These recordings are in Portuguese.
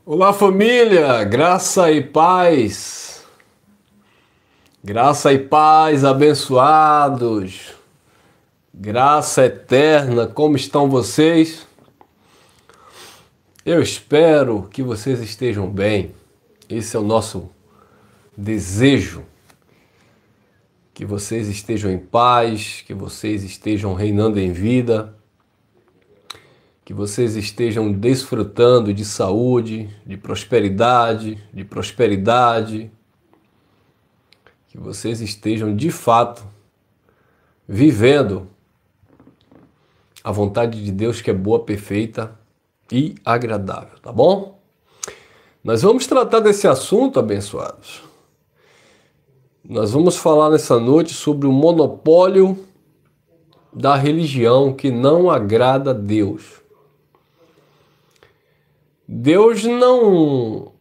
Olá, família, graça e paz, abençoados, graça eterna, como estão vocês? Eu espero que vocês estejam bem, esse é o nosso desejo, que vocês estejam em paz, que vocês estejam reinando em vida, que vocês estejam desfrutando de saúde, de prosperidade, que vocês estejam de fato vivendo a vontade de Deus, que é boa, perfeita e agradável, tá bom? Nós vamos tratar desse assunto, abençoados. Nós vamos falar nessa noite sobre o monopólio da religião que não agrada a Deus. Deus não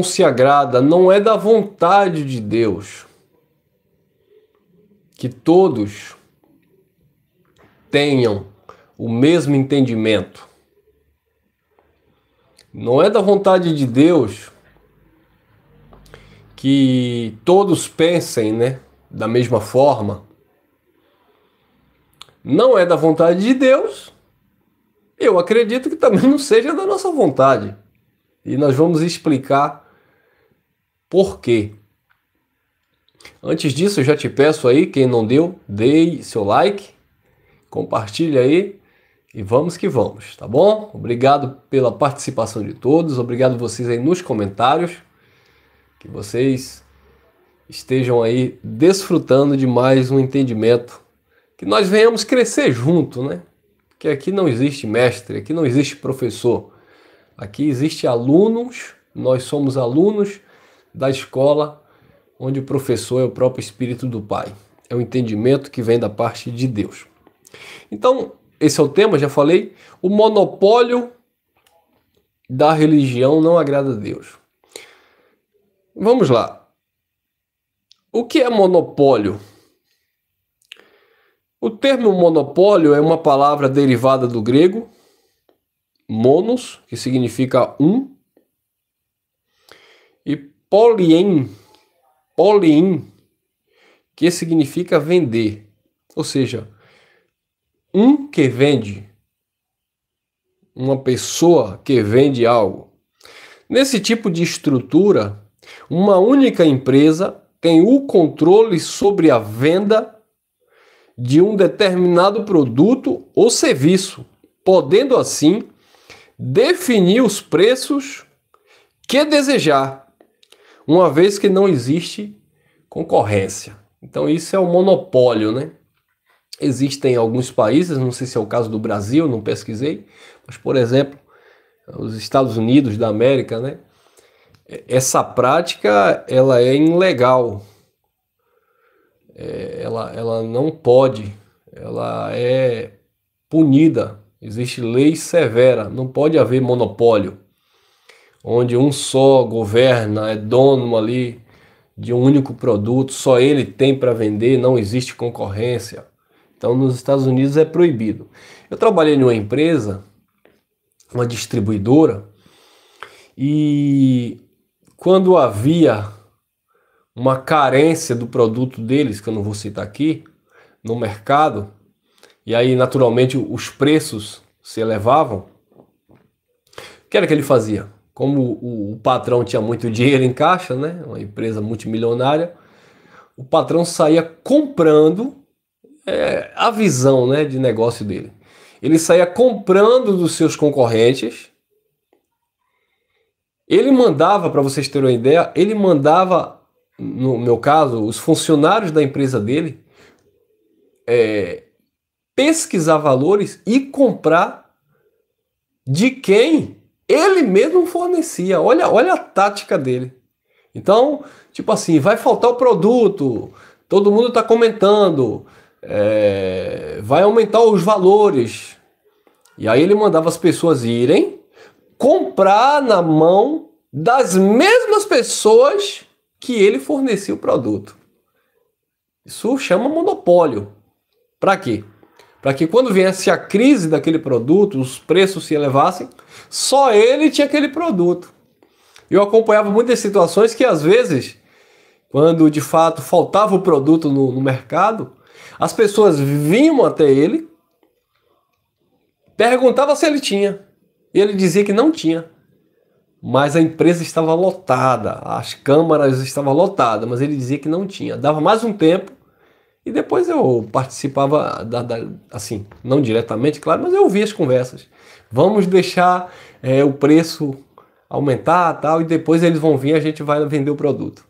se agrada, não é da vontade de Deus que todos tenham o mesmo entendimento. Não é da vontade de Deus que todos pensem, da mesma forma. Não é da vontade de Deus. Eu acredito que também não seja da nossa vontade. E nós vamos explicar por quê. Antes disso, eu já te peço aí, quem não deu, dê seu like, compartilha aí e vamos que vamos, tá bom? Obrigado pela participação de todos, obrigado vocês aí nos comentários, que vocês estejam aí desfrutando de mais um entendimento, que nós venhamos crescer junto, Porque aqui não existe mestre, aqui não existe professor, aqui existe alunos, nós somos alunos da escola onde o professor é o próprio Espírito do Pai. É o entendimento que vem da parte de Deus. Então, esse é o tema, já falei. O monopólio da religião não agrada a Deus. Vamos lá. O que é monopólio? O termo monopólio é uma palavra derivada do grego monos, que significa um, e polien, que significa vender. Ou seja, um que vende, uma pessoa que vende algo. Nesse tipo de estrutura, uma única empresa tem o controle sobre a venda de um determinado produto ou serviço, podendo assim definir os preços que desejar, uma vez que não existe concorrência. Então isso é o monopólio, Existem alguns países, não sei se é o caso do Brasil, não pesquisei, mas, por exemplo, os Estados Unidos da América, essa prática ela é ilegal, ela não pode, ela é punida, existe lei severa, não pode haver monopólio, onde um só governa, é dono ali de um único produto, só ele tem para vender, não existe concorrência. Então, nos Estados Unidos é proibido. Eu trabalhei numa empresa, uma distribuidora, e quando havia uma carência do produto deles, que eu não vou citar aqui, no mercado, e aí naturalmente os preços se elevavam, o que era que ele fazia? Como o patrão tinha muito dinheiro em caixa, uma empresa multimilionária, o patrão saía comprando a visão de negócio dele. Ele saía comprando dos seus concorrentes. Ele mandava, para vocês terem uma ideia, ele mandava, no meu caso, os funcionários da empresa dele pesquisar valores e comprar de quem ele mesmo fornecia. Olha a tática dele. Então, tipo assim, vai faltar o produto, todo mundo está comentando, vai aumentar os valores. E aí ele mandava as pessoas irem comprar na mão das mesmas pessoas que ele fornecia o produto. Isso chama monopólio. Para quê? para que quando viesse a crise daquele produto, os preços se elevassem, só ele tinha aquele produto. Eu acompanhava muitas situações que às vezes, quando de fato faltava o produto no mercado, as pessoas vinham até ele, perguntavam se ele tinha, e ele dizia que não tinha. Mas a empresa estava lotada, as câmaras estavam lotadas, mas ele dizia que não tinha. Dava mais um tempo e depois eu participava, assim, não diretamente, claro, mas eu ouvia as conversas. Vamos deixar o preço aumentar tal, e depois eles vão vir e a gente vai vender o produto.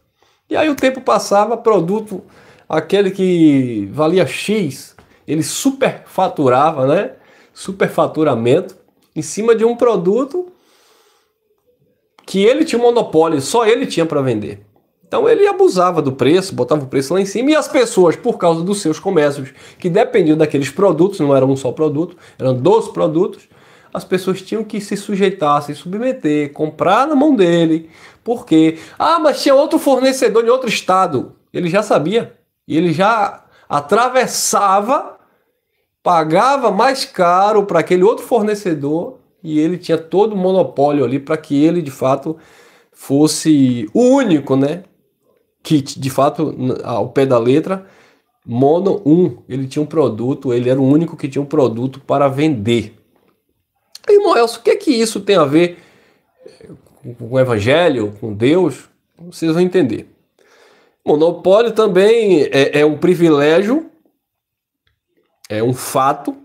E aí o tempo passava, produto, aquele que valia X, ele superfaturava, né? Superfaturamento em cima de um produto que ele tinha um monopólio, só ele tinha para vender. Então ele abusava do preço, botava o preço lá em cima, e as pessoas, por causa dos seus comércios, que dependiam daqueles produtos, não era um só produto, eram 12 produtos, as pessoas tinham que se sujeitar, se submeter, comprar na mão dele. Por quê? Ah, mas tinha outro fornecedor em outro estado. Ele já sabia. E ele já atravessava, pagava mais caro para aquele outro fornecedor, e ele tinha todo o monopólio ali para que ele, de fato, fosse o único, né? Que, de fato, ao pé da letra, mono ele tinha um produto, ele era o único que tinha um produto para vender. Irmão Elcio, o que é que isso tem a ver com o Evangelho, com Deus? Vocês vão entender. Monopólio também é um privilégio, é um fato,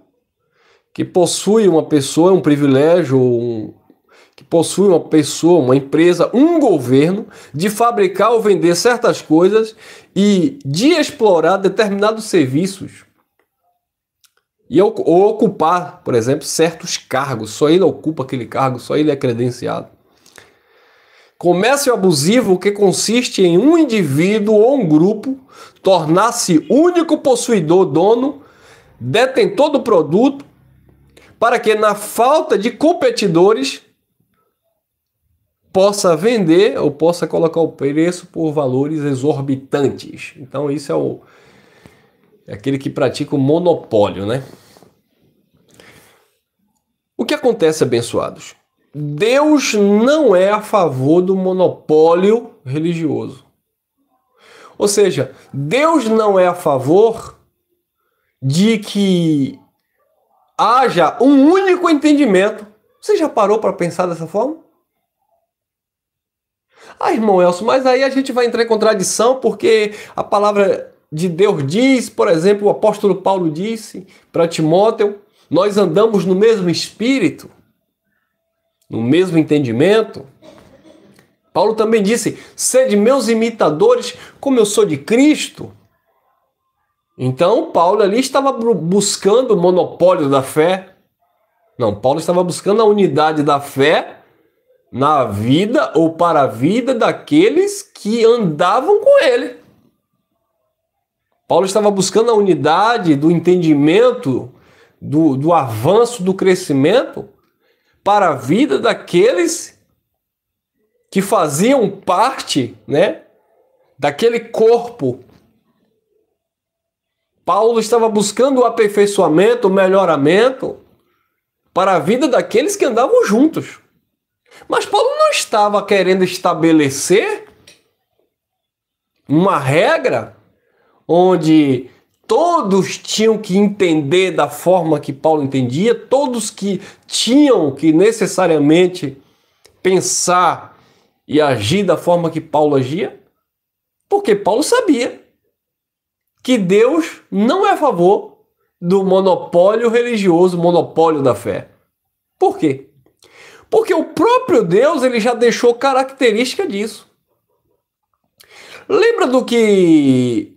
que possui uma pessoa, um privilégio, que possui uma pessoa, uma empresa, um governo, de fabricar ou vender certas coisas e de explorar determinados serviços. Ou ocupar, por exemplo, certos cargos. Só ele ocupa aquele cargo, só ele é credenciado. Comércio abusivo, que consiste em um indivíduo ou um grupo tornar-se único possuidor, dono, detentor do produto, para que na falta de competidores possa vender ou possa colocar o preço por valores exorbitantes. Então isso é aquele que pratica o monopólio, né? O que acontece, abençoados? Deus não é a favor do monopólio religioso. Ou seja, Deus não é a favor de que haja um único entendimento. Você já parou para pensar dessa forma? Ah, irmão Elcio, mas aí a gente vai entrar em contradição, porque a palavra de Deus diz, por exemplo, o apóstolo Paulo disse para Timóteo, nós andamos no mesmo espírito, no mesmo entendimento. Paulo também disse, sede meus imitadores, como eu sou de Cristo. Então, Paulo ali estava buscando o monopólio da fé. Não, Paulo estava buscando a unidade da fé na vida ou para a vida daqueles que andavam com ele. Paulo estava buscando a unidade do entendimento, do avanço, do crescimento para a vida daqueles que faziam parte, né, daquele corpo. Paulo estava buscando o aperfeiçoamento, o melhoramento para a vida daqueles que andavam juntos. Mas Paulo não estava querendo estabelecer uma regra onde todos tinham que entender da forma que Paulo entendia, todos que tinham que necessariamente pensar e agir da forma que Paulo agia, porque Paulo sabia que Deus não é a favor do monopólio religioso, monopólio da fé. Por quê? Porque o próprio Deus ele já deixou característica disso. Lembra do que...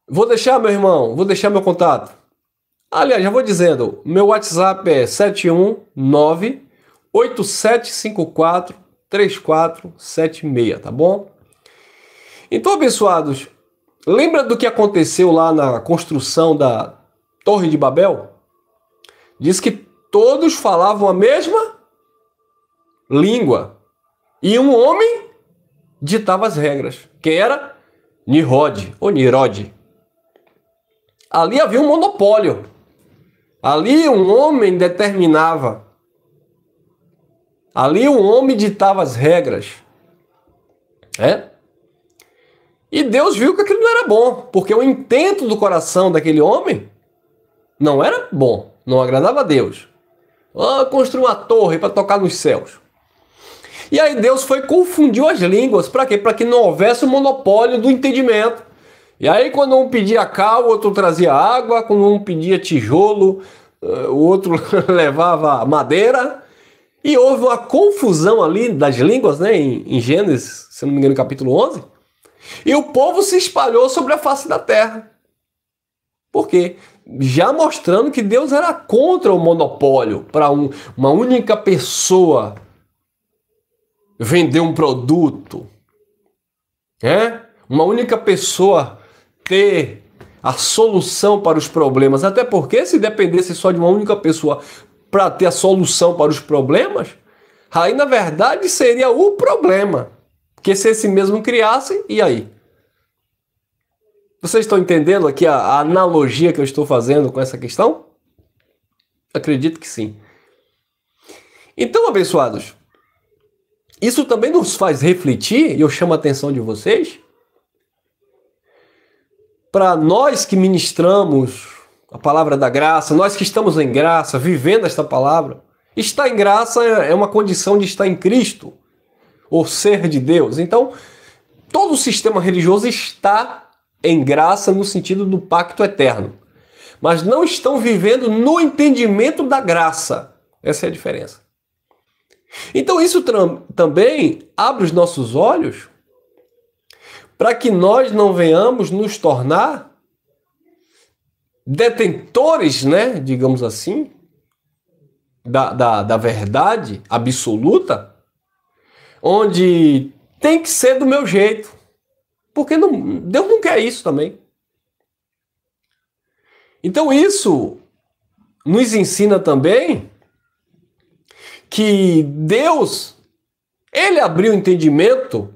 Vou deixar, meu irmão, vou deixar meu contato. Aliás, já vou dizendo, meu WhatsApp é 719-8754-3476, tá bom? Então, abençoados, lembra do que aconteceu lá na construção da Torre de Babel? Diz que todos falavam a mesma língua. E um homem ditava as regras. Quem era? Nimrod, ou Nirod. Ali havia um monopólio. Ali um homem determinava. Ali um homem ditava as regras. E Deus viu que aquilo não era bom, porque o intento do coração daquele homem não era bom, não agradava a Deus. Construir uma torre para tocar nos céus. E aí Deus confundiu as línguas. Para quê? Para que não houvesse o monopólio do entendimento. E aí quando um pedia cal, o outro trazia água. Quando um pedia tijolo, o outro levava madeira. E houve uma confusão ali das línguas, né? Em Gênesis, se não me engano, capítulo 11. E o povo se espalhou sobre a face da terra. Por quê? Já mostrando que Deus era contra o monopólio, para uma única pessoa vender um produto, uma única pessoa ter a solução para os problemas. Até porque se dependesse só de uma única pessoa para ter a solução para os problemas, aí na verdade seria o problema. Porque se esse mesmo criasse, e aí? Vocês estão entendendo aqui a analogia que eu estou fazendo com essa questão? Acredito que sim. Então, abençoados, isso também nos faz refletir, e eu chamo a atenção de vocês, para nós que ministramos a palavra da graça, nós que estamos em graça, vivendo esta palavra. Estar em graça é uma condição de estar em Cristo, ou ser de Deus. Então, todo o sistema religioso está em graça no sentido do pacto eterno, mas não estão vivendo no entendimento da graça. Essa é a diferença. Então isso também abre os nossos olhos para que nós não venhamos nos tornar detentores, né, digamos assim, da verdade absoluta, onde tem que ser do meu jeito. Porque Deus não quer isso também. Então isso nos ensina também que Deus, Ele abriu o entendimento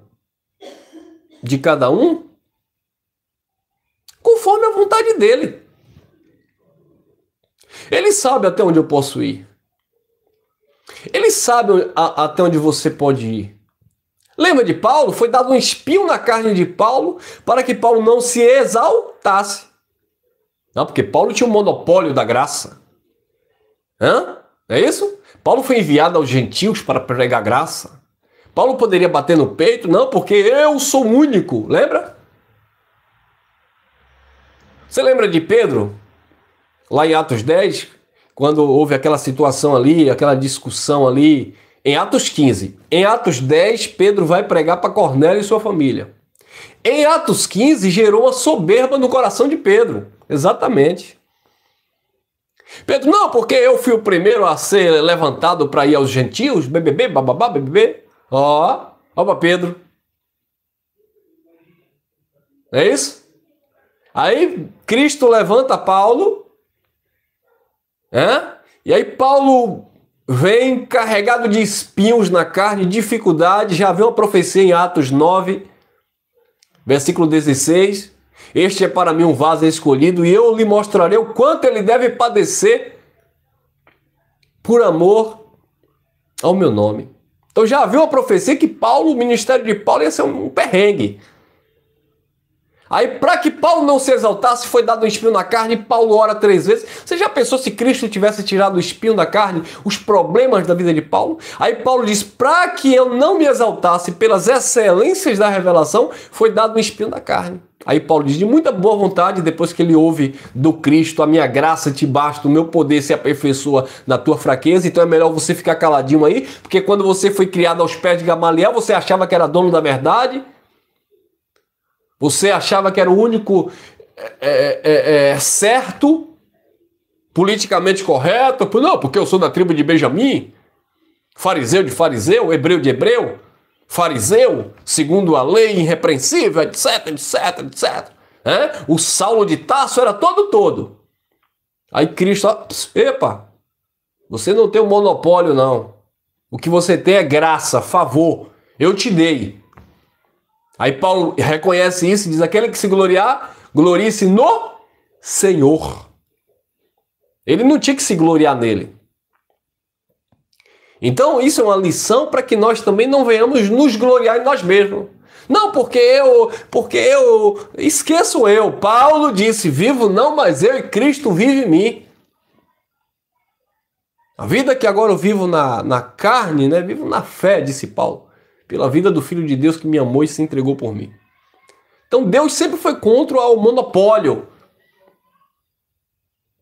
de cada um conforme a vontade dele. Ele sabe até onde eu posso ir. Ele sabe até onde você pode ir. Lembra de Paulo? Foi dado um espinho na carne de Paulo para que Paulo não se exaltasse. Não, porque Paulo tinha um monopólio da graça. É isso? Paulo foi enviado aos gentios para pregar graça. Paulo poderia bater no peito? Não, porque eu sou único. Lembra? Você lembra de Pedro? Lá em Atos 10, quando houve aquela situação ali, aquela discussão ali, em Atos 15. Em Atos 10, Pedro vai pregar para Cornélio e sua família. Em Atos 15, gerou uma soberba no coração de Pedro. Exatamente. Pedro, não, porque eu fui o primeiro a ser levantado para ir aos gentios, BBB, bababá, BBB. Ó para Pedro. É isso? Aí Cristo levanta Paulo, e aí Paulo vem carregado de espinhos na carne, dificuldade. Já vê uma profecia em Atos 9, versículo 16. Este é para mim um vaso escolhido, e eu lhe mostrarei o quanto ele deve padecer por amor ao meu nome. Então já viu uma profecia que o ministério de Paulo ia ser um perrengue. Aí, para que Paulo não se exaltasse, foi dado um espinho na carne, e Paulo ora 3 vezes. Você já pensou se Cristo tivesse tirado o espinho da carne, os problemas da vida de Paulo? Aí Paulo diz, para que eu não me exaltasse pelas excelências da revelação, foi dado um espinho da carne. Aí Paulo diz, de muita boa vontade, depois que ele ouve do Cristo, a minha graça te basta, o meu poder se aperfeiçoa na tua fraqueza, então é melhor você ficar caladinho aí, porque quando você foi criado aos pés de Gamaliel, você achava que era dono da verdade, você achava que era o único certo, politicamente correto, não, porque eu sou da tribo de Benjamim, fariseu de fariseu, hebreu de hebreu, fariseu, segundo a lei, irrepreensível, etc, etc, etc. O Saulo de Tarso era todo. Aí Cristo, epa, você não tem um monopólio não. O que você tem é graça, favor, eu te dei. Aí Paulo reconhece isso e diz, aquele que se gloriar, glorie-se no Senhor. Ele não tinha que se gloriar nele. Então, isso é uma lição para que nós também não venhamos nos gloriar em nós mesmos. Não, porque eu esqueço eu. Paulo disse, vivo não mais eu e Cristo vive em mim. A vida que agora eu vivo na carne, né? Vivo na fé, disse Paulo. Pela vida do Filho de Deus que me amou e se entregou por mim. Então Deus sempre foi contra o monopólio.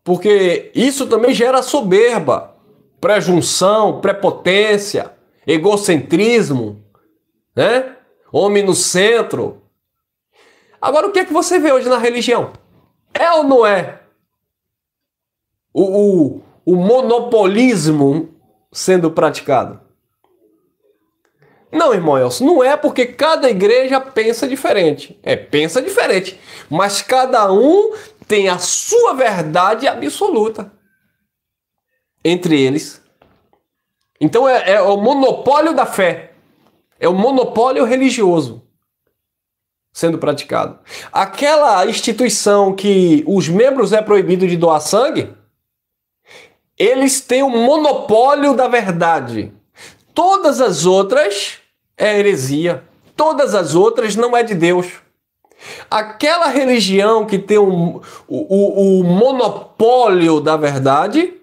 Porque isso também gera soberba, pré-junção, prepotência, egocentrismo, né? Homem no centro. Agora, o que é que você vê hoje na religião? É ou não é o monopolismo sendo praticado? Não, irmão Elcio, não é, porque cada igreja pensa diferente. Pensa diferente. Mas cada um tem a sua verdade absoluta entre eles. Então é o monopólio da fé. É o monopólio religioso sendo praticado. Aquela instituição que os membros é proibido de doar sangue, eles têm o monopólio da verdade. Todas as outras é heresia. Todas as outras não é de Deus. Aquela religião que tem o monopólio da verdade,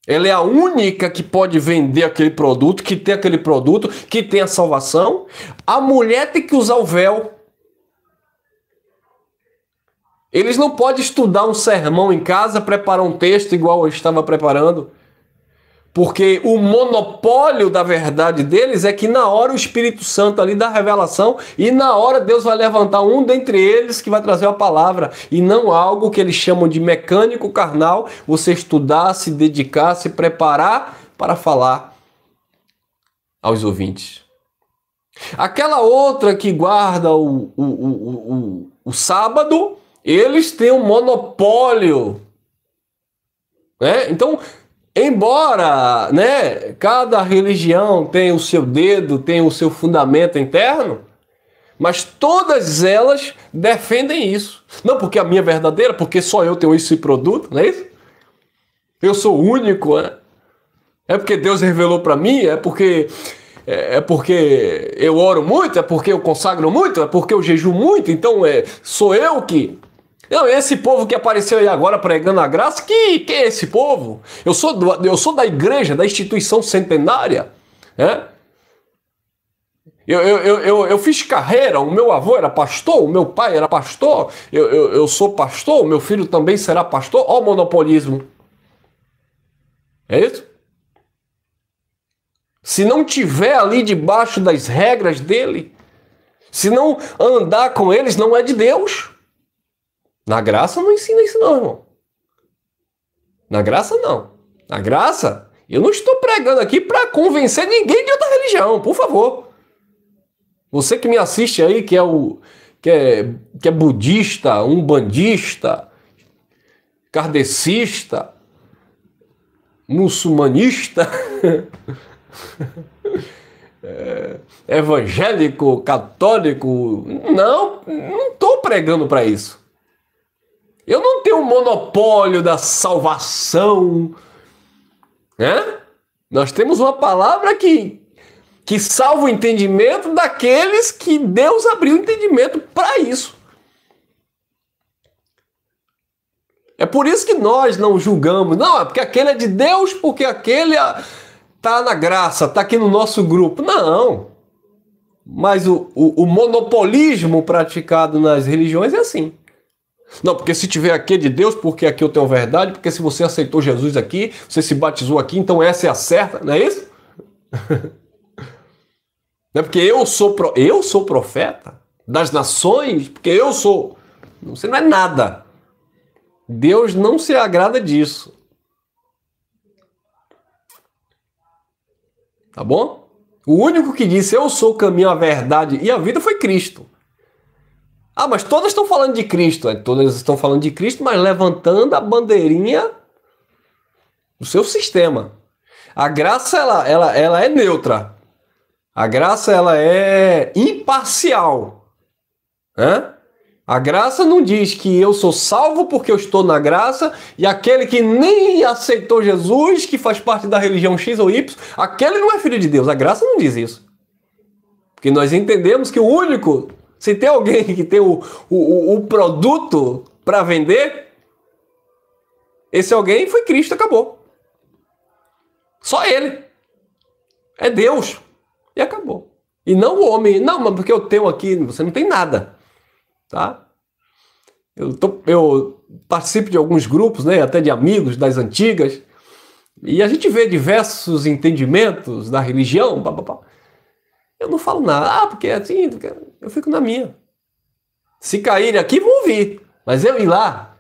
ela é a única que pode vender aquele produto, que tem aquele produto, que tem a salvação. A mulher tem que usar o véu. Eles não podem estudar um sermão em casa, preparar um texto igual eu estava preparando. Porque o monopólio da verdade deles é que na hora o Espírito Santo ali dá revelação e na hora Deus vai levantar um dentre eles que vai trazer a palavra e não algo que eles chamam de mecânico carnal, você estudar, se dedicar, se preparar para falar aos ouvintes. Aquela outra que guarda o sábado, eles têm um monopólio, né? Então, embora, né, cada religião tenha o seu dedo, tenha o seu fundamento interno, mas todas elas defendem isso. Não porque a minha é verdadeira, porque só eu tenho esse produto, não é isso? Eu sou único, né? É porque Deus revelou para mim, é porque eu oro muito, é porque eu consagro muito, é porque eu jejuo muito, então sou eu que... Não, esse povo que apareceu aí agora pregando a graça, que é esse povo? Eu sou da igreja, da instituição centenária, né? Eu fiz carreira, o meu avô era pastor, o meu pai era pastor, eu sou pastor, o meu filho também será pastor. Ó o monopolismo. É isso? Se não tiver ali debaixo das regras dele, se não andar com eles, não é de Deus. Na graça não ensina isso não, irmão. Na graça não. Na graça, eu não estou pregando aqui para convencer ninguém de outra religião, por favor. Você que me assiste aí, que é budista, umbandista, kardecista, muçulmanista, evangélico, católico, não estou pregando para isso. Eu não tenho um monopólio da salvação, né? Nós temos uma palavra que salva o entendimento daqueles que Deus abriu o entendimento para isso. É por isso que nós não julgamos. Não, é porque aquele é de Deus, porque aquele está na graça, está aqui no nosso grupo. Não. Mas o monopolismo praticado nas religiões é assim. Não, porque se tiver aqui é de Deus, porque aqui eu tenho verdade, porque se você aceitou Jesus aqui, você se batizou aqui, então essa é a certa, não é isso? Não é porque eu sou profeta das nações, porque eu sou... Você não é nada. Deus não se agrada disso. Tá bom? O único que disse eu sou o caminho, a verdade e a vida foi Cristo. Ah, mas todas estão falando de Cristo. Todas estão falando de Cristo, mas levantando a bandeirinha do seu sistema. A graça, ela é neutra. A graça, ela é imparcial. Né? A graça não diz que eu sou salvo porque eu estou na graça e aquele que nem aceitou Jesus, que faz parte da religião X ou Y, aquele não é filho de Deus. A graça não diz isso. Porque nós entendemos que o único, se tem alguém que tem o produto para vender, esse alguém foi Cristo, acabou. Só ele. É Deus. E acabou. E não o homem. Não, mas porque eu tenho aqui, você não tem nada. Tá? Eu participo de alguns grupos, né, até de amigos das antigas, e a gente vê diversos entendimentos da religião. Eu não falo nada. Porque é assim, eu fico na minha. Se caírem aqui, vão ouvir. Mas eu ir lá,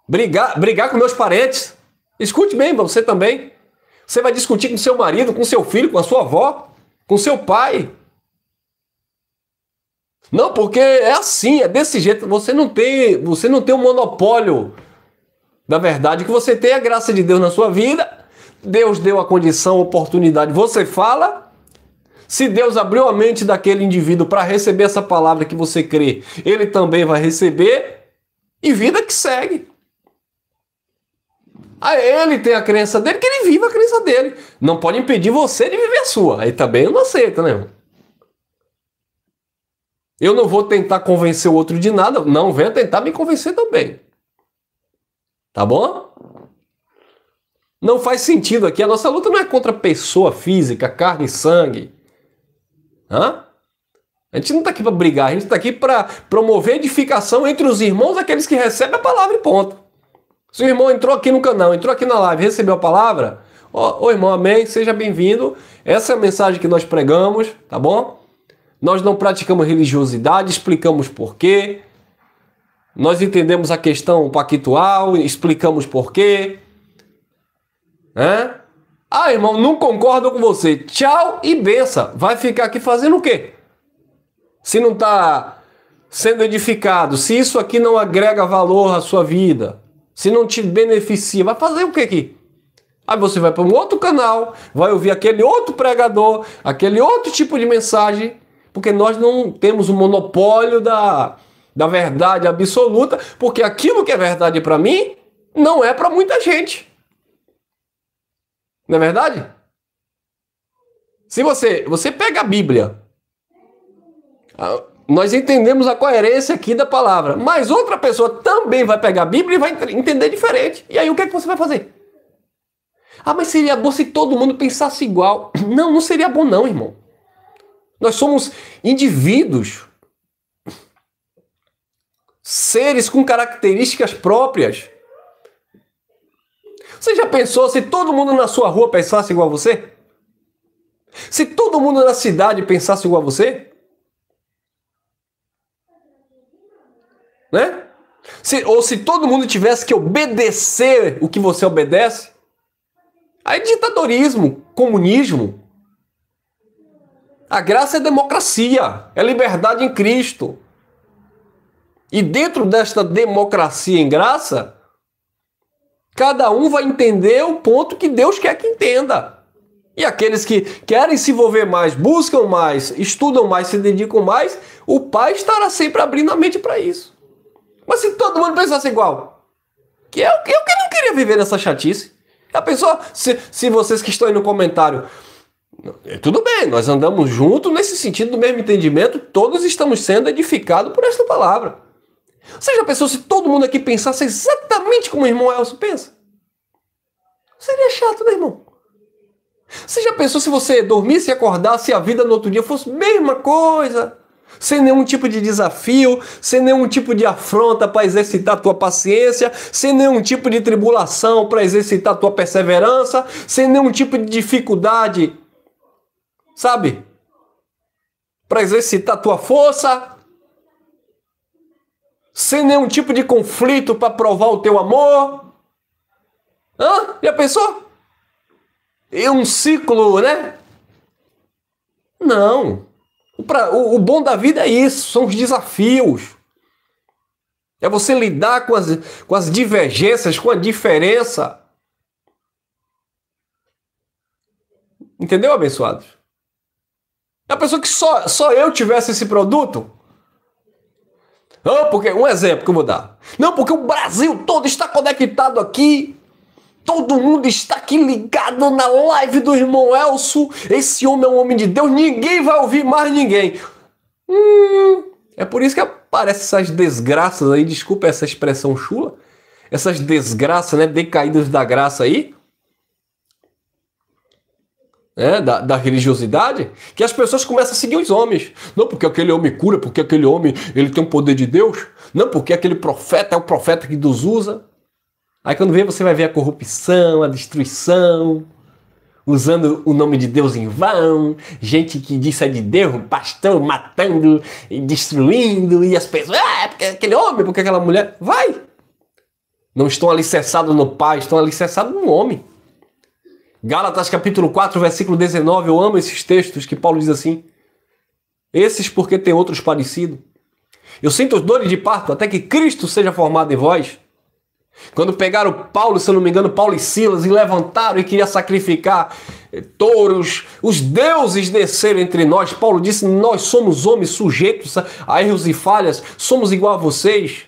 brigar com meus parentes. Escute bem, você também. Você vai discutir com seu marido, com seu filho, com a sua avó, com seu pai. Não, porque é assim, é desse jeito. Você não tem um monopólio da verdade. O que você tem é a graça de Deus na sua vida. Deus deu a condição, a oportunidade. Você fala. Se Deus abriu a mente daquele indivíduo para receber essa palavra que você crê, ele também vai receber. E vida que segue. Aí ele tem a crença dele, que ele viva a crença dele. Não pode impedir você de viver a sua. Aí também eu não aceito, né, irmão? Eu não vou tentar convencer o outro de nada. Não, venha tentar me convencer também. Tá bom? Não faz sentido aqui. A nossa luta não é contra pessoa física, carne e sangue. Hã? A gente não está aqui para brigar. A gente está aqui para promover edificação entre os irmãos, aqueles que recebem a palavra e ponto. Se o irmão entrou aqui no canal, entrou aqui na live, recebeu a palavra, ô irmão, amém, seja bem-vindo. Essa é a mensagem que nós pregamos, tá bom? Nós não praticamos religiosidade, explicamos por quê. Nós entendemos a questão pactual, explicamos por quê. Ah, irmão, não concordo com você. Tchau e benção. Vai ficar aqui fazendo o quê? Se não está sendo edificado, se isso aqui não agrega valor à sua vida, se não te beneficia, vai fazer o quê aqui? Aí você vai para um outro canal, vai ouvir aquele outro pregador, aquele outro tipo de mensagem, porque nós não temos o monopólio da verdade absoluta, porque aquilo que é verdade para mim não é para muita gente. Não é verdade? Se você pega a Bíblia, nós entendemos a coerência aqui da palavra, mas outra pessoa também vai pegar a Bíblia e vai entender diferente. E aí o que é que você vai fazer? Ah, mas seria bom se todo mundo pensasse igual. Não, não seria bom não, irmão. Nós somos indivíduos, seres com características próprias. Você já pensou se todo mundo na sua rua pensasse igual a você? Se todo mundo na cidade pensasse igual a você? Né? Ou se todo mundo tivesse que obedecer o que você obedece? Aí ditadorismo, comunismo. A graça é democracia, é liberdade em Cristo. E dentro desta democracia em graça, cada um vai entender o ponto que Deus quer que entenda. E aqueles que querem se envolver mais, buscam mais, estudam mais, se dedicam mais, o Pai estará sempre abrindo a mente para isso. Mas se todo mundo pensasse igual, que eu que não queria viver nessa chatice. A pessoa, se vocês que estão aí no comentário, tudo bem, nós andamos juntos nesse sentido do mesmo entendimento, todos estamos sendo edificados por esta palavra. Você já pensou se todo mundo aqui pensasse exatamente como o irmão Elcio pensa? Seria chato, né, irmão? Você já pensou se você dormisse e acordasse e a vida no outro dia fosse a mesma coisa? Sem nenhum tipo de desafio, sem nenhum tipo de afronta para exercitar a tua paciência, sem nenhum tipo de tribulação para exercitar a tua perseverança, sem nenhum tipo de dificuldade, sabe? Para exercitar a tua força, sem nenhum tipo de conflito para provar o teu amor. Já pensou? E um ciclo, né? Não. O bom da vida é isso, são os desafios. É você lidar com as divergências, com a diferença. Entendeu, abençoados? A pessoa que só eu tivesse esse produto, Não, porque, um exemplo que eu vou dar. Não, porque o Brasil todo está conectado aqui. Todo mundo está aqui ligado na live do irmão Elcio. Esse homem é um homem de Deus. Ninguém vai ouvir mais ninguém. É por isso que aparecem essas desgraças aí. Desculpa essa expressão chula. Essas desgraças, né? Decaídas da graça aí. Da religiosidade, que as pessoas começam a seguir os homens. Não porque aquele homem cura, porque aquele homem ele tem o poder de Deus. Não porque aquele profeta é o profeta que Deus usa. Aí quando vê, você vai ver a corrupção, a destruição, usando o nome de Deus em vão, gente que diz é de Deus, pastor matando e destruindo, e as pessoas, porque aquele homem, porque aquela mulher, vai! Não estão alicerçados no Pai, estão alicerçados no homem. Gálatas capítulo 4, versículo 19, eu amo esses textos que Paulo diz assim, esses porque tem outros parecidos. Eu sinto dores de parto até que Cristo seja formado em vós. Quando pegaram Paulo, se eu não me engano, Paulo e Silas, e levantaram e queriam sacrificar touros, os deuses desceram entre nós. Paulo disse, nós somos homens sujeitos a erros e falhas, somos igual a vocês.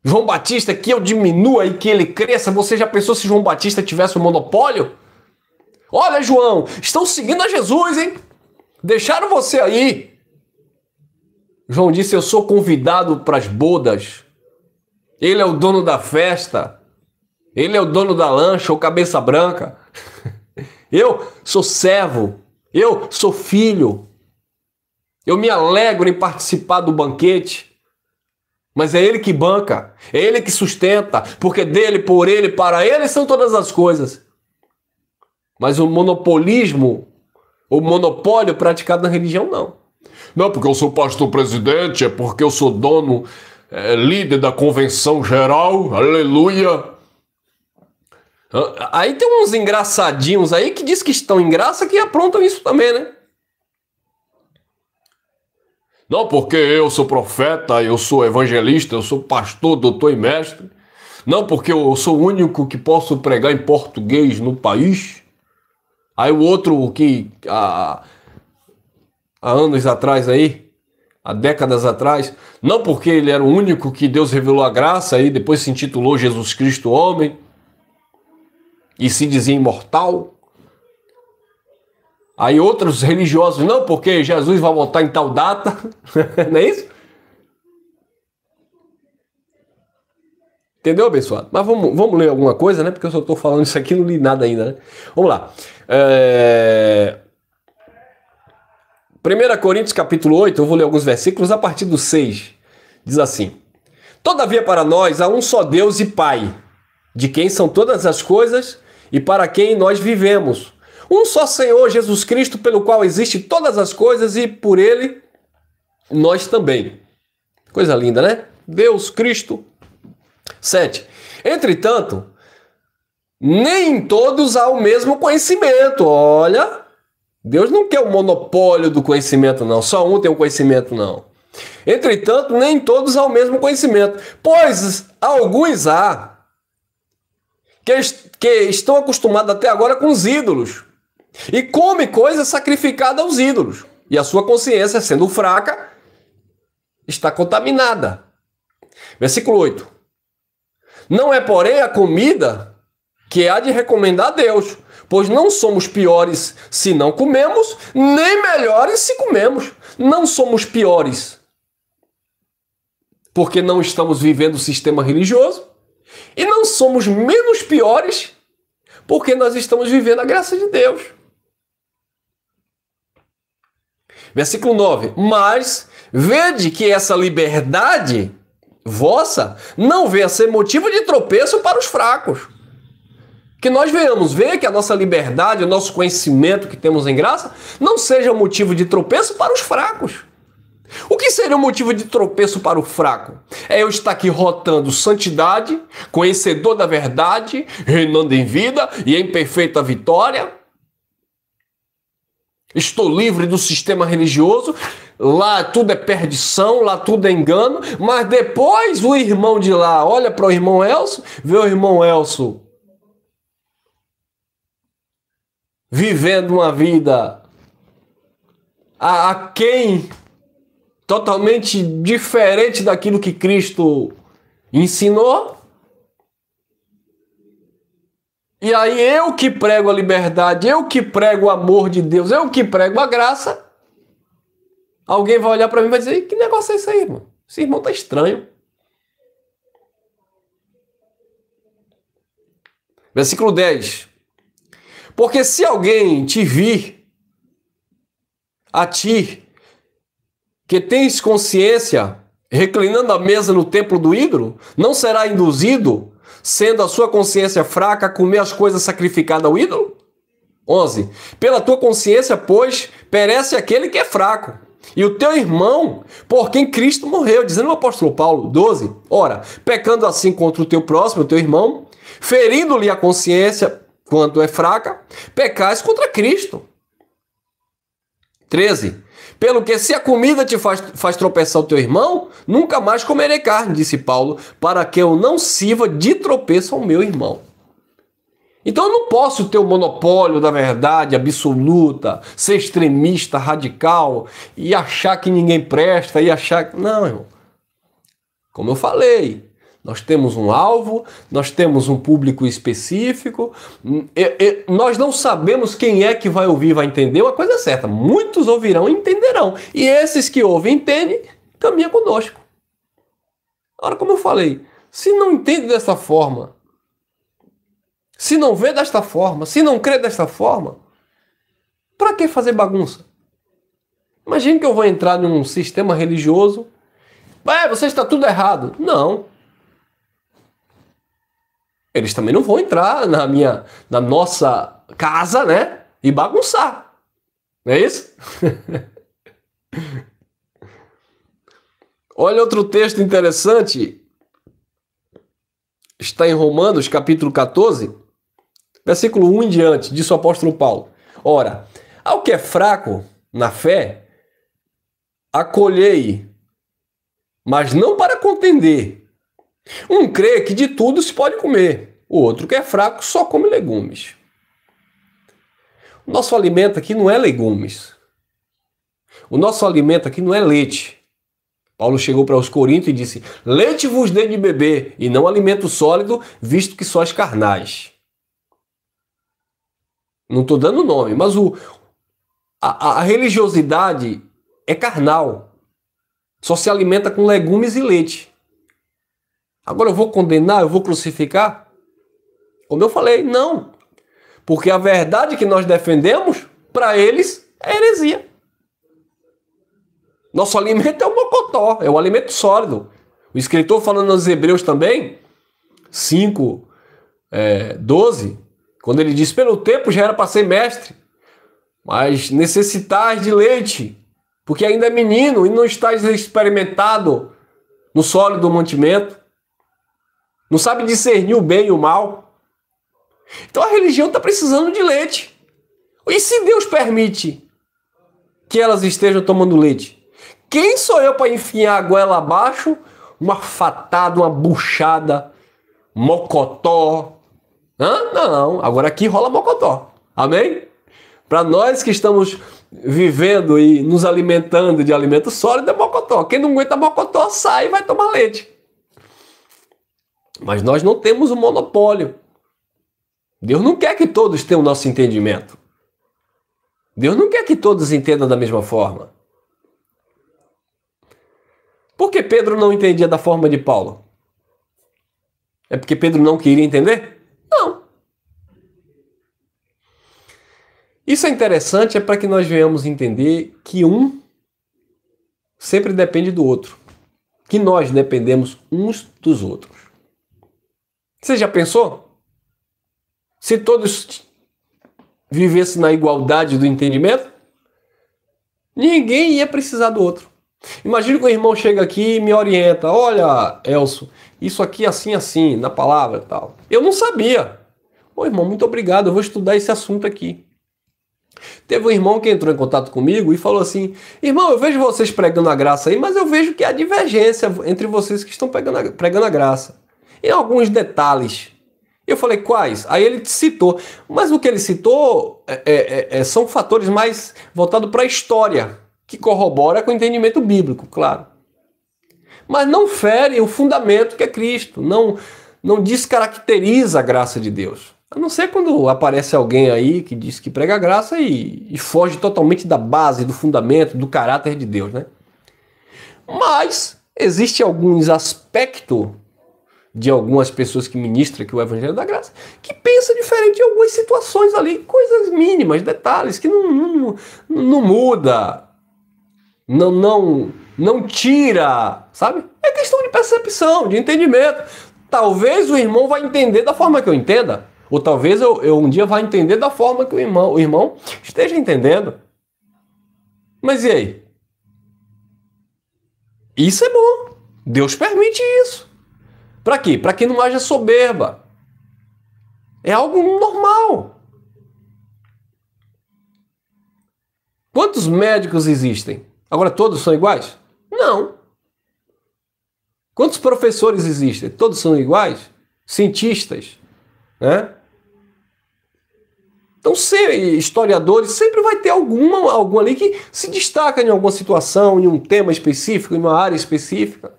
João Batista, que eu diminua e que ele cresça. Você já pensou se João Batista tivesse um monopólio? Olha, João, estão seguindo a Jesus, hein? Deixaram você aí. João disse, eu sou convidado para as bodas. Ele é o dono da festa. Ele é o dono da lancha, ou cabeça branca. Eu sou servo. Eu sou filho. Eu me alegro em participar do banquete. Mas é ele que banca, é ele que sustenta, porque dele, por ele, para ele são todas as coisas. Mas o monopolismo, o monopólio praticado na religião, não. Não, porque eu sou pastor presidente, é porque eu sou dono, líder da convenção geral, aleluia. Aí tem uns engraçadinhos aí que diz que estão em graça que aprontam isso também, né? Não, porque eu sou profeta, eu sou evangelista, eu sou pastor, doutor e mestre. Não, porque eu sou o único que posso pregar em português no país. Aí o outro que há anos atrás aí, há décadas atrás, não porque ele era o único que Deus revelou a graça e depois se intitulou Jesus Cristo Homem e se dizia imortal. Aí outros religiosos, não, porque Jesus vai voltar em tal data, não é isso? Entendeu, abençoado? Mas vamos ler alguma coisa, né? Porque eu só estou falando isso aqui e não li nada ainda, né? Vamos lá. 1 Coríntios capítulo 8, eu vou ler alguns versículos a partir do 6. Diz assim, todavia para nós há um só Deus e Pai, de quem são todas as coisas e para quem nós vivemos. Um só Senhor Jesus Cristo, pelo qual existem todas as coisas e por ele nós também. Coisa linda, né? Deus, Cristo. 7. Entretanto, nem todos há o mesmo conhecimento. Olha, Deus não quer o monopólio do conhecimento, não. Só um tem o conhecimento, não. Entretanto, nem todos há o mesmo conhecimento. Pois alguns há que estão acostumados até agora com os ídolos. E come coisa sacrificada aos ídolos. E a sua consciência, sendo fraca, está contaminada. Versículo 8. Não é, porém, a comida que há de recomendar a Deus, pois não somos piores se não comemos, nem melhores se comemos. Não somos piores porque não estamos vivendo o sistema religioso, e não somos menos piores porque nós estamos vivendo a graça de Deus. Versículo 9. Mas vede que essa liberdade vossa não venha a ser motivo de tropeço para os fracos. Que nós venhamos ver que a nossa liberdade, o nosso conhecimento que temos em graça, não seja motivo de tropeço para os fracos. O que seria um motivo de tropeço para o fraco? É eu estar aqui rotando santidade, conhecedor da verdade, reinando em vida e em perfeita vitória. Estou livre do sistema religioso, lá tudo é perdição, lá tudo é engano, mas depois o irmão de lá olha para o irmão Elcio, vê o irmão Elcio vivendo uma vida a quem totalmente diferente daquilo que Cristo ensinou. E aí eu que prego a liberdade, eu que prego o amor de Deus, eu que prego a graça, alguém vai olhar para mim e vai dizer: que negócio é esse aí, irmão? Esse irmão tá estranho. Versículo 10. Porque se alguém te vir, a ti, que tens consciência, reclinando a mesa no templo do ídolo, não será induzido, sendo a sua consciência fraca, a comer as coisas sacrificadas ao ídolo? 11. Pela tua consciência, pois, perece aquele que é fraco, e o teu irmão, por quem Cristo morreu, dizendo o apóstolo Paulo. 12. Ora, pecando assim contra o teu próximo, o teu irmão, ferindo-lhe a consciência quando é fraca, pecais contra Cristo. 13. Pelo que se a comida te faz tropeçar o teu irmão, nunca mais comerei carne, disse Paulo, para que eu não sirva de tropeço ao meu irmão. Então eu não posso ter o monopólio da verdade absoluta, ser extremista, radical, e achar que ninguém presta, e achar que... Não, irmão. Como eu falei, nós temos um alvo, nós temos um público específico, nós não sabemos quem é que vai ouvir e vai entender. Uma coisa é certa, muitos ouvirão e entenderão. E esses que ouvem e entendem, caminham conosco. Agora, como eu falei, se não entende dessa forma, se não vê desta forma, se não crê desta forma, para que fazer bagunça? Imagine que eu vou entrar num sistema religioso, você está tudo errado. Não. Eles também não vão entrar na nossa casa, né? E bagunçar. Não é isso? Olha outro texto interessante. Está em Romanos, capítulo 14, versículo 1 em diante, diz o apóstolo Paulo. Ora, ao que é fraco na fé, acolhei, mas não para contender. Um crê que de tudo se pode comer, o outro que é fraco só come legumes. O nosso alimento aqui não é legumes. O nosso alimento aqui não é leite. Paulo chegou para os Coríntios e disse: leite vos dei de beber, e não alimento sólido, visto que sois carnais. Não estou dando nome, mas a religiosidade é carnal. Só se alimenta com legumes e leite. Agora eu vou condenar, eu vou crucificar? Como eu falei, não. Porque a verdade que nós defendemos, para eles, é heresia. Nosso alimento é o mocotó, é o alimento sólido. O escritor falando aos Hebreus também, 5, 12, quando ele diz: pelo tempo já era para ser mestre, mas necessitais de leite, porque ainda é menino e não estás experimentado no sólido mantimento. Não sabe discernir o bem e o mal. Então a religião está precisando de leite. E se Deus permite que elas estejam tomando leite, quem sou eu para enfiar a goela abaixo uma fatada, uma buchada, mocotó? Não, agora aqui rola mocotó. Amém? Para nós que estamos vivendo e nos alimentando de alimento sólido, é mocotó. Quem não aguenta mocotó, sai e vai tomar leite. Mas nós não temos o monopólio. Deus não quer que todos tenham o nosso entendimento. Deus não quer que todos entendam da mesma forma. Por que Pedro não entendia da forma de Paulo? É porque Pedro não queria entender? Não. Isso é interessante, é para que nós venhamos entender que um sempre depende do outro. Que nós dependemos uns dos outros. Você já pensou? Se todos vivessem na igualdade do entendimento, ninguém ia precisar do outro. Imagina que o irmão chega aqui e me orienta: olha, Elcio, isso aqui assim, na palavra e tal. Eu não sabia. Ô irmão, muito obrigado, eu vou estudar esse assunto aqui. Teve um irmão que entrou em contato comigo e falou assim: irmão, eu vejo vocês pregando a graça aí, mas eu vejo que há divergência entre vocês que estão pregando a graça. Em alguns detalhes. Eu falei: quais? Aí ele citou. Mas o que ele citou são fatores mais voltados para a história. que corrobora com o entendimento bíblico, claro. Mas não fere o fundamento que é Cristo, não descaracteriza a graça de Deus. A não ser quando aparece alguém aí que diz que prega a graça e foge totalmente da base, do fundamento, do caráter de Deus, né? Mas existe alguns aspectos de algumas pessoas que ministram aqui o Evangelho da Graça que pensam diferente em algumas situações ali, coisas mínimas, detalhes, que não muda, não tira, sabe? É questão de percepção, de entendimento. Talvez o irmão vai entender da forma que eu entenda, ou talvez eu um dia vá entender da forma que o irmão esteja entendendo. Mas e aí? Isso é bom. Deus permite isso. Para quê? Para que não haja soberba. É algo normal. Quantos médicos existem? Agora todos são iguais? Não. Quantos professores existem? Todos são iguais? Cientistas, né? Então, historiadores, sempre vai ter algum ali que se destaca em alguma situação, em um tema específico, em uma área específica,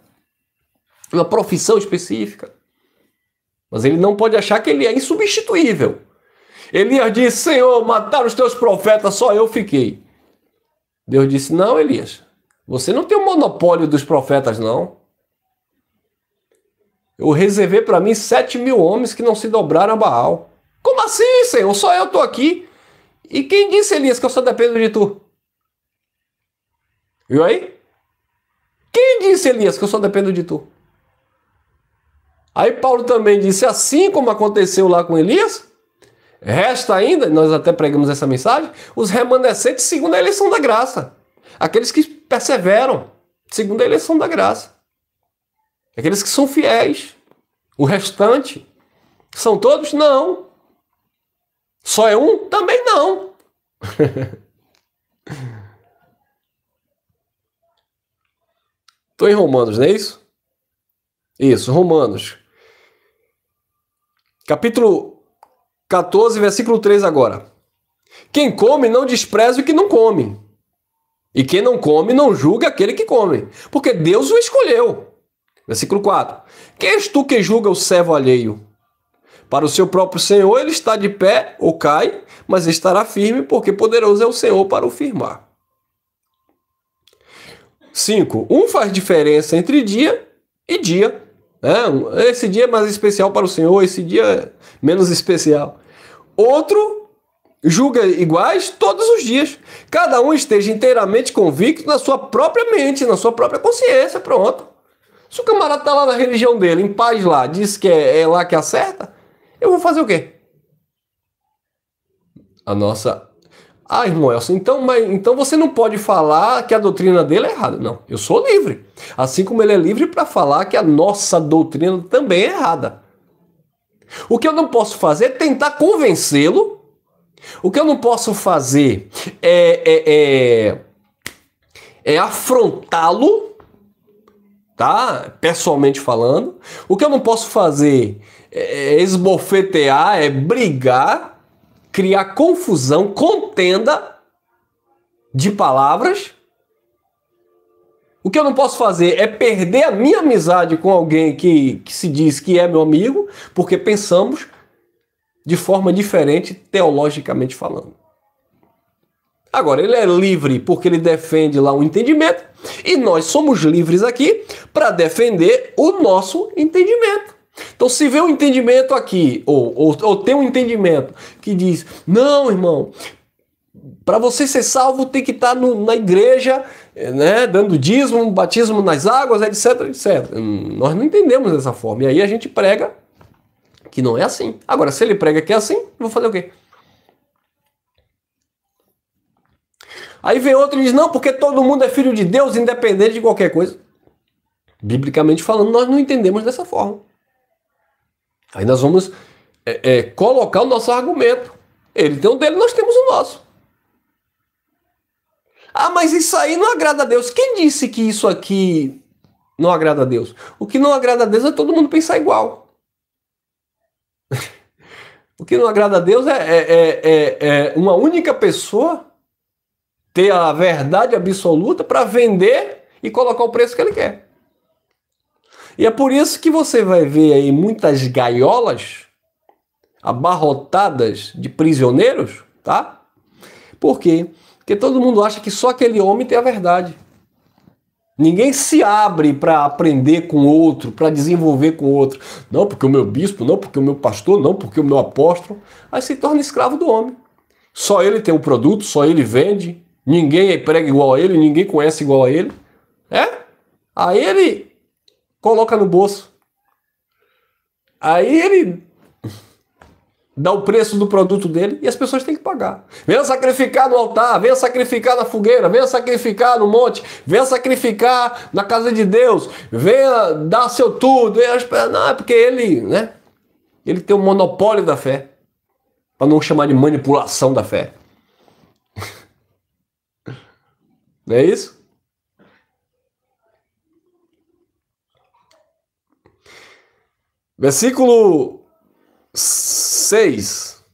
em uma profissão específica. Mas ele não pode achar que ele é insubstituível. Elias disse: Senhor, mataram os teus profetas, só eu fiquei. Deus disse: não, Elias, você não tem o monopólio dos profetas, não. Eu reservei para mim 7.000 homens que não se dobraram a Baal. Como assim, Senhor? Só eu estou aqui. E quem disse, Elias, que eu só dependo de tu? Viu aí? Quem disse, Elias, que eu só dependo de tu? Aí Paulo também disse: assim como aconteceu lá com Elias, resta ainda, nós até pregamos essa mensagem, os remanescentes segundo a eleição da graça. Aqueles que perseveram segundo a eleição da graça. Aqueles que são fiéis. O restante são todos? Não. Só é um? Também não. Estou em Romanos, não é isso? Isso, Romanos. Capítulo 14, versículo 3 agora. Quem come não despreza o que não come. E quem não come não julga aquele que come, porque Deus o escolheu. Versículo 4. Quem és tu que julga o servo alheio? Para o seu próprio Senhor ele está de pé ou cai, mas estará firme, porque poderoso é o Senhor para o firmar. 5. Um faz diferença entre dia e dia. Esse dia é mais especial para o Senhor, esse dia é menos especial. Outro julga iguais todos os dias. Cada um esteja inteiramente convicto na sua própria mente, na sua própria consciência. Pronto. Se o camarada está lá na religião dele, em paz lá, diz que é lá que acerta, eu vou fazer o quê? Irmão Elson, então você não pode falar que a doutrina dele é errada. Não, eu sou livre. Assim como ele é livre para falar que a nossa doutrina também é errada. O que eu não posso fazer é tentar convencê-lo. O que eu não posso fazer é afrontá-lo, tá? Pessoalmente falando. O que eu não posso fazer é esbofetear, é brigar, criar confusão, contenda de palavras. O que eu não posso fazer é perder a minha amizade com alguém que se diz que é meu amigo, porque pensamos de forma diferente, teologicamente falando. Agora, ele é livre porque ele defende lá o entendimento, e nós somos livres aqui para defender o nosso entendimento. Então, se vê um entendimento aqui, ou tem um entendimento que diz: não, irmão, para você ser salvo tem que estar na igreja, né, dando dízimo, batismo nas águas, etc, etc. Nós não entendemos dessa forma. E aí a gente prega que não é assim. Agora, se ele prega que é assim, eu vou fazer o quê? Aí vem outro e diz: não, porque todo mundo é filho de Deus, independente de qualquer coisa. Biblicamente falando, nós não entendemos dessa forma. Aí nós vamos colocar o nosso argumento. Ele tem o dele, nós temos o nosso. Ah, mas isso aí não agrada a Deus. Quem disse que isso aqui não agrada a Deus? O que não agrada a Deus é todo mundo pensar igual. O que não agrada a Deus é uma única pessoa ter a verdade absoluta para vender e colocar o preço que ele quer. E é por isso que você vai ver aí muitas gaiolas abarrotadas de prisioneiros, tá? Por quê? Porque todo mundo acha que só aquele homem tem a verdade. Ninguém se abre para aprender com outro, para desenvolver com outro. Não, porque o meu bispo, não, porque o meu pastor, não, porque o meu apóstolo. Aí se torna escravo do homem. Só ele tem o produto, só ele vende. Ninguém prega igual a ele, ninguém conhece igual a ele. Aí ele coloca no bolso. Aí ele dá o preço do produto dele e as pessoas têm que pagar. Venha sacrificar no altar, venha sacrificar na fogueira, venha sacrificar no monte, venha sacrificar na casa de Deus, venha dar seu tudo. Não, é porque ele, né? Ele tem o monopólio da fé, para não chamar de manipulação da fé. Não é isso? Versículo 6.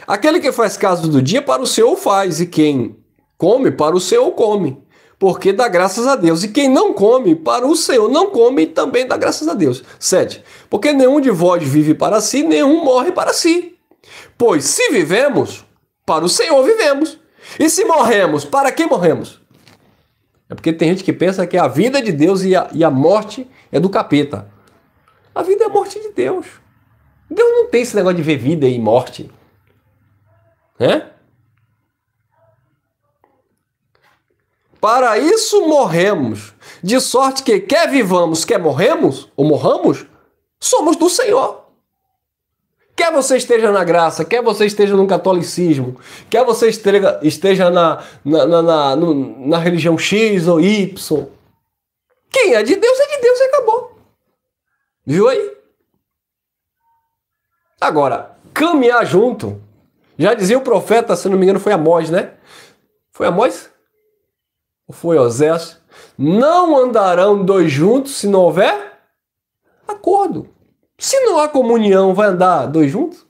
Aquele que faz caso do dia para o seu faz, e quem come para o seu come, porque dá graças a Deus. E quem não come para o seu não come, também dá graças a Deus. 7. Porque nenhum de vós vive para si, nenhum morre para si. Pois se vivemos, para o Senhor vivemos. E se morremos, para que morremos? É porque tem gente que pensa que a vida é de Deus e a morte é do capeta. A vida é a morte de Deus. Deus não tem esse negócio de ver vida e morte. Para isso morremos, de sorte que quer vivamos, quer morremos, ou morramos, somos do Senhor. Quer você esteja na graça, quer você esteja no catolicismo, quer você esteja na religião X ou Y. Quem é de Deus e acabou. Viu aí? Agora, caminhar junto. Já dizia o profeta, se não me engano, foi Amós, né? Foi Amós? Ou foi Osés? Não andarão dois juntos se não houver acordo. Se não há comunhão, vai andar dois juntos?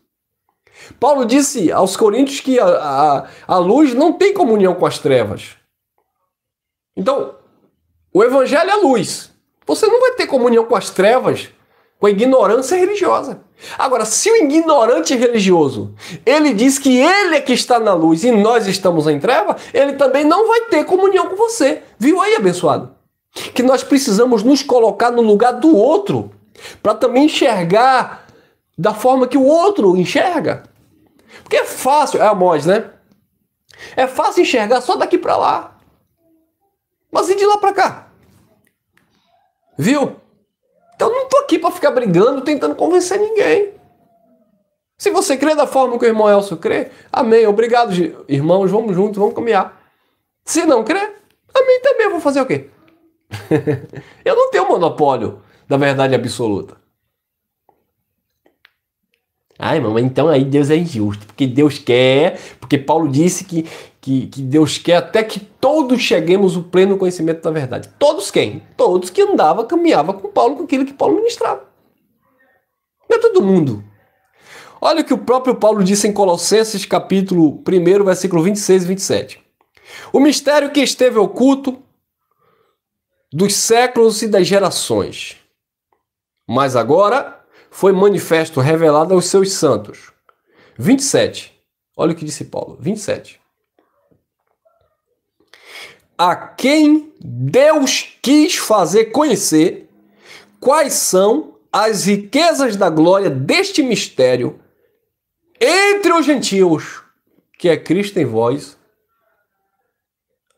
Paulo disse aos Coríntios que a luz não tem comunhão com as trevas. Então, o evangelho é a luz. Você não vai ter comunhão com as trevas, com a ignorância religiosa. Agora, se o ignorante religioso, ele diz que ele é que está na luz e nós estamos em treva, ele também não vai ter comunhão com você. Viu aí, abençoado? Que nós precisamos nos colocar no lugar do outro, para também enxergar da forma que o outro enxerga. Porque é fácil, é Amós, né? É fácil enxergar só daqui para lá. Mas e de lá para cá? Viu? Então eu não estou aqui para ficar brigando, tentando convencer ninguém. Se você crê da forma que o irmão Elcio crê, amém. Obrigado, irmãos, vamos juntos, vamos caminhar. Se não crê, amém também. Eu vou fazer o quê? Eu não tenho monopólio da verdade absoluta. Ai, irmão, então aí Deus é injusto. Porque Deus quer, porque Paulo disse que Deus quer até que todos cheguemos ao pleno conhecimento da verdade. Todos quem? Todos que caminhava com Paulo, com aquilo que Paulo ministrava. Não é todo mundo. Olha o que o próprio Paulo disse em Colossenses, capítulo 1, versículo 26 e 27. O mistério que esteve oculto dos séculos e das gerações, mas agora foi manifesto, revelado aos seus santos. 27. Olha o que disse Paulo. 27. A quem Deus quis fazer conhecer quais são as riquezas da glória deste mistério entre os gentios, que é Cristo em vós,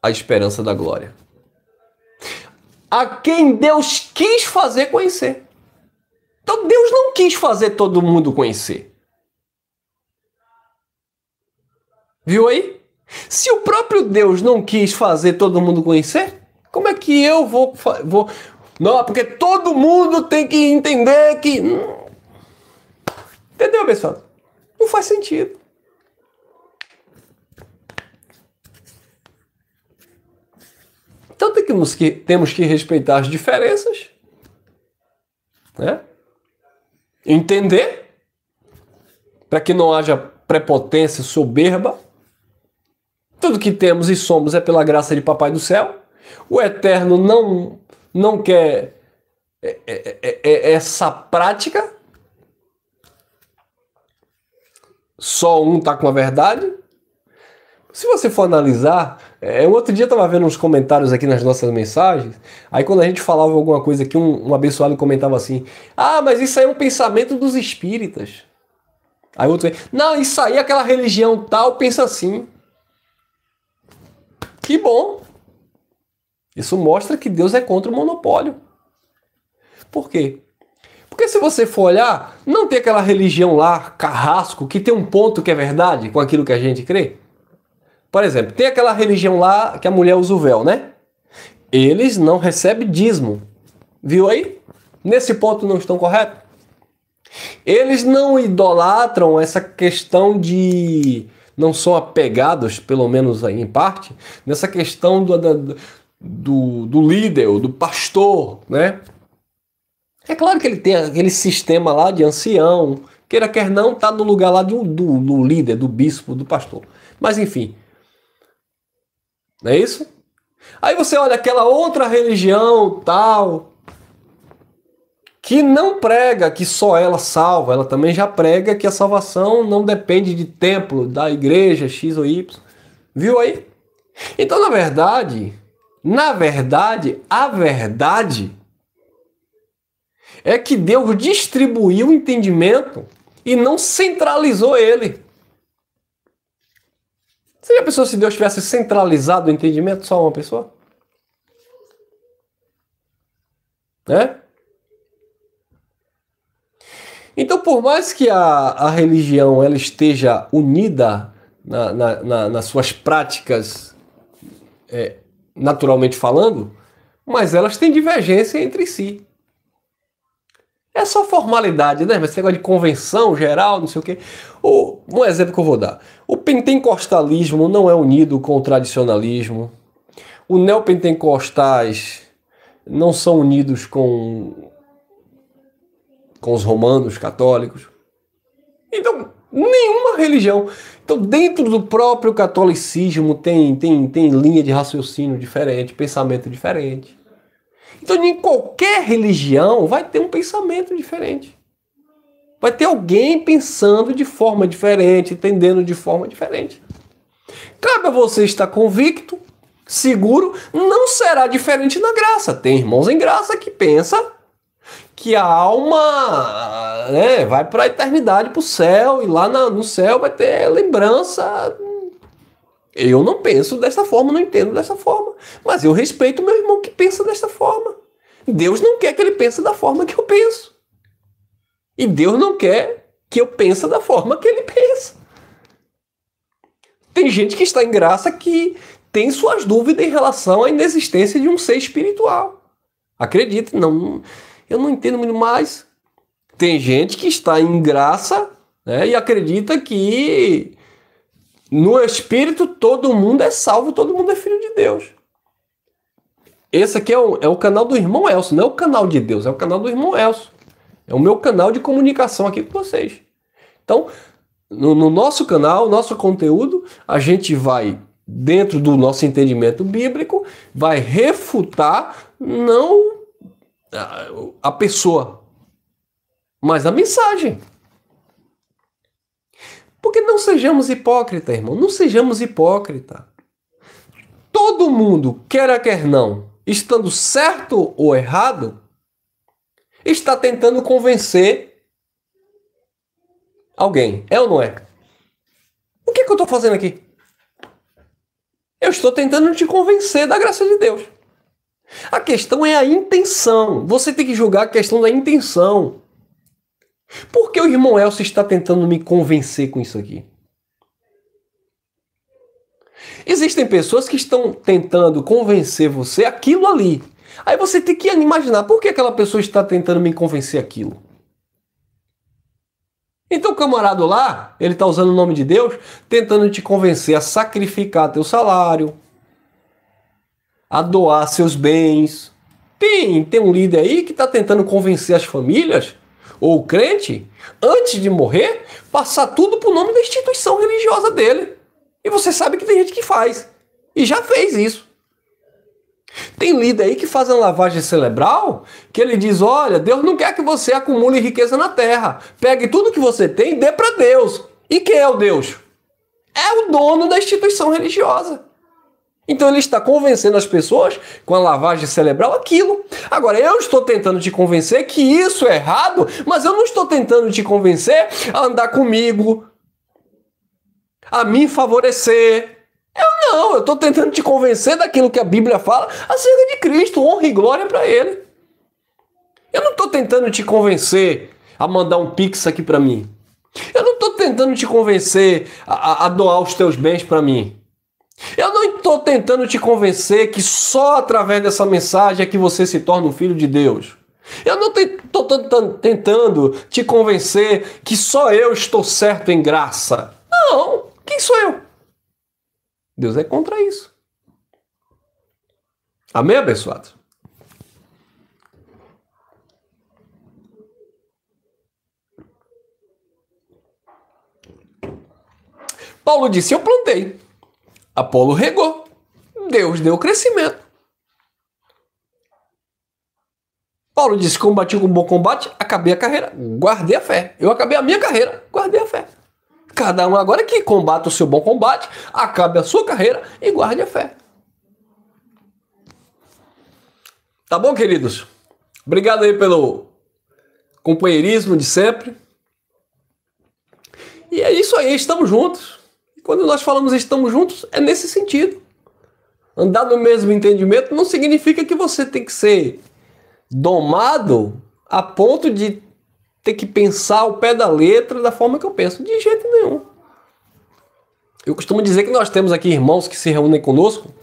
a esperança da glória. A quem Deus quis fazer conhecer. Então Deus não quis fazer todo mundo conhecer. Viu aí? Se o próprio Deus não quis fazer todo mundo conhecer, como é que eu vou... Não, porque todo mundo tem que entender que... Entendeu, pessoal? Não faz sentido. Então temos que respeitar as diferenças, né? Entender, para que não haja prepotência, soberba. Tudo que temos e somos é pela graça de Papai do Céu. O Eterno não quer essa prática. Só um está com a verdade. Se você for analisar, um outro dia eu estava vendo uns comentários aqui nas nossas mensagens, aí quando a gente falava alguma coisa aqui, um abençoado comentava assim, mas isso aí é um pensamento dos espíritas. Aí outro, não, isso aí aquela religião tal pensa assim. Que bom. Isso mostra que Deus é contra o monopólio. Por quê? Porque se você for olhar, não tem aquela religião lá, carrasco, que tem um ponto que é verdade com aquilo que a gente crê? Por exemplo, tem aquela religião lá que a mulher usa o véu, né? Eles não recebem dízimo. Viu aí? Nesse ponto não estão corretos? Eles não idolatram essa questão de... Não são apegados, pelo menos aí em parte, nessa questão do líder, do pastor, né? É claro que ele tem aquele sistema lá de ancião, queira quer não, tá no lugar lá do líder, do bispo, do pastor. Mas enfim, não é isso? Aí você olha aquela outra religião tal, que não prega que só ela salva, ela também já prega que a salvação não depende de templo, da igreja X ou Y. Viu aí? Então, a verdade, a verdade é que Deus distribuiu o entendimento e não centralizou ele. Você já pensou se Deus tivesse centralizado o entendimento só uma pessoa? Né? Então, por mais que a religião ela esteja unida nas suas práticas, naturalmente falando, mas elas têm divergência entre si. É só formalidade, né? Mas esse negócio de convenção geral, não sei o quê. Um exemplo que eu vou dar. O pentecostalismo não é unido com o tradicionalismo. Os neopentecostais não são unidos com os romanos católicos. Então, nenhuma religião. Então, dentro do próprio catolicismo tem linha de raciocínio diferente, pensamento diferente. Então, em qualquer religião vai ter um pensamento diferente. Vai ter alguém pensando de forma diferente, entendendo de forma diferente. Cabe a você estar convicto, seguro, não será diferente na graça. Tem irmãos em graça que pensam que a alma vai para a eternidade, para o céu, e lá no céu vai ter lembrança. Eu não penso dessa forma, não entendo dessa forma. Mas eu respeito o meu irmão que pensa dessa forma. Deus não quer que ele pense da forma que eu penso. E Deus não quer que eu pense da forma que ele pensa. Tem gente que está em graça que tem suas dúvidas em relação à inexistência de um ser espiritual. Acredite, não, eu não entendo muito mais. Tem gente que está em graça, né, e acredita que no Espírito todo mundo é salvo, todo mundo é filho de Deus. Esse aqui é o canal do irmão Elcio, não é o canal de Deus, é o canal do irmão Elcio. É o meu canal de comunicação aqui com vocês. Então, no nosso canal, nosso conteúdo, a gente vai, dentro do nosso entendimento bíblico, vai refutar não a pessoa, mas a mensagem. Porque não sejamos hipócritas, irmão. Não sejamos hipócritas. Todo mundo, quer não, estando certo ou errado, está tentando convencer alguém. É ou não é? O que eu estou fazendo aqui? Eu estou tentando te convencer da graça de Deus. A questão é a intenção. Você tem que julgar a questão da intenção. Por que o irmão Elcio está tentando me convencer com isso aqui? Existem pessoas que estão tentando convencer você aquilo ali. Aí você tem que imaginar por que aquela pessoa está tentando me convencer aquilo. Então o camarada lá, ele está usando o nome de Deus, tentando te convencer a sacrificar teu salário, a doar seus bens. Tem um líder aí que está tentando convencer as famílias, ou o crente, antes de morrer, passar tudo para o nome da instituição religiosa dele. E você sabe que tem gente que faz. E já fez isso. Tem líder aí que faz uma lavagem cerebral, que ele diz, olha, Deus não quer que você acumule riqueza na terra. Pegue tudo que você tem e dê para Deus. E quem é o Deus? É o dono da instituição religiosa. Então ele está convencendo as pessoas com a lavagem cerebral aquilo. Agora, eu estou tentando te convencer que isso é errado, mas eu não estou tentando te convencer a andar comigo, a me favorecer. Eu estou tentando te convencer daquilo que a Bíblia fala acerca de Cristo, honra e glória para Ele. Eu não estou tentando te convencer a mandar um pix aqui para mim. Eu não estou tentando te convencer a doar os teus bens para mim. Eu não estou tentando te convencer que só através dessa mensagem é que você se torna um filho de Deus. Eu não estou tentando te convencer que só eu estou certo em graça. Não, quem sou eu? Deus é contra isso. Amém, abençoados? Paulo disse, eu plantei. Apolo regou. Deus deu crescimento. Paulo disse, combati com um bom combate, acabei a carreira, guardei a fé. Eu acabei a minha carreira, guardei a fé. Cada um agora que combate o seu bom combate, acabe a sua carreira e guarde a fé. Tá bom, queridos? Obrigado aí pelo companheirismo de sempre. E é isso aí, estamos juntos. E quando nós falamos estamos juntos, é nesse sentido. Andar no mesmo entendimento não significa que você tem que ser domado a ponto de ter que pensar ao pé da letra da forma que eu penso. De jeito nenhum. Eu costumo dizer que nós temos aqui irmãos que se reúnem conosco,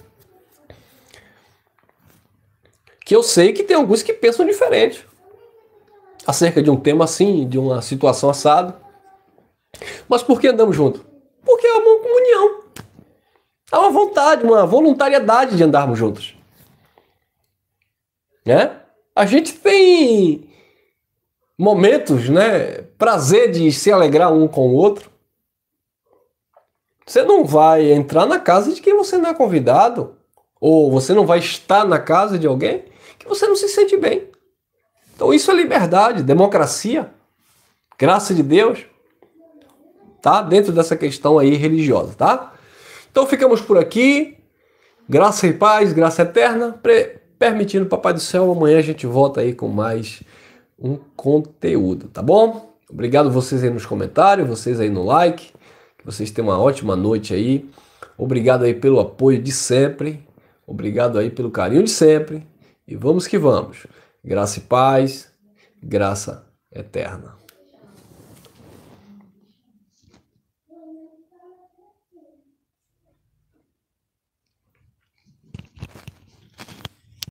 que eu sei que tem alguns que pensam diferente acerca de um tema assim, de uma situação assada. Mas por que andamos juntos? Porque é uma comunhão. Há uma vontade, uma voluntariedade de andarmos juntos. Né? A gente tem momentos, né? Prazer de se alegrar um com o outro. Você não vai entrar na casa de quem você não é convidado. Ou você não vai estar na casa de alguém que você não se sente bem. Então isso é liberdade, democracia, graça de Deus. Tá? Dentro dessa questão aí religiosa, tá? Então ficamos por aqui. Graça e paz, graça eterna. Permitindo, Papai do Céu, amanhã a gente volta aí com mais um conteúdo, tá bom? Obrigado vocês aí nos comentários, vocês aí no like. Que vocês tenham uma ótima noite aí. Obrigado aí pelo apoio de sempre. Obrigado aí pelo carinho de sempre. E vamos que vamos. Graça e paz, graça eterna.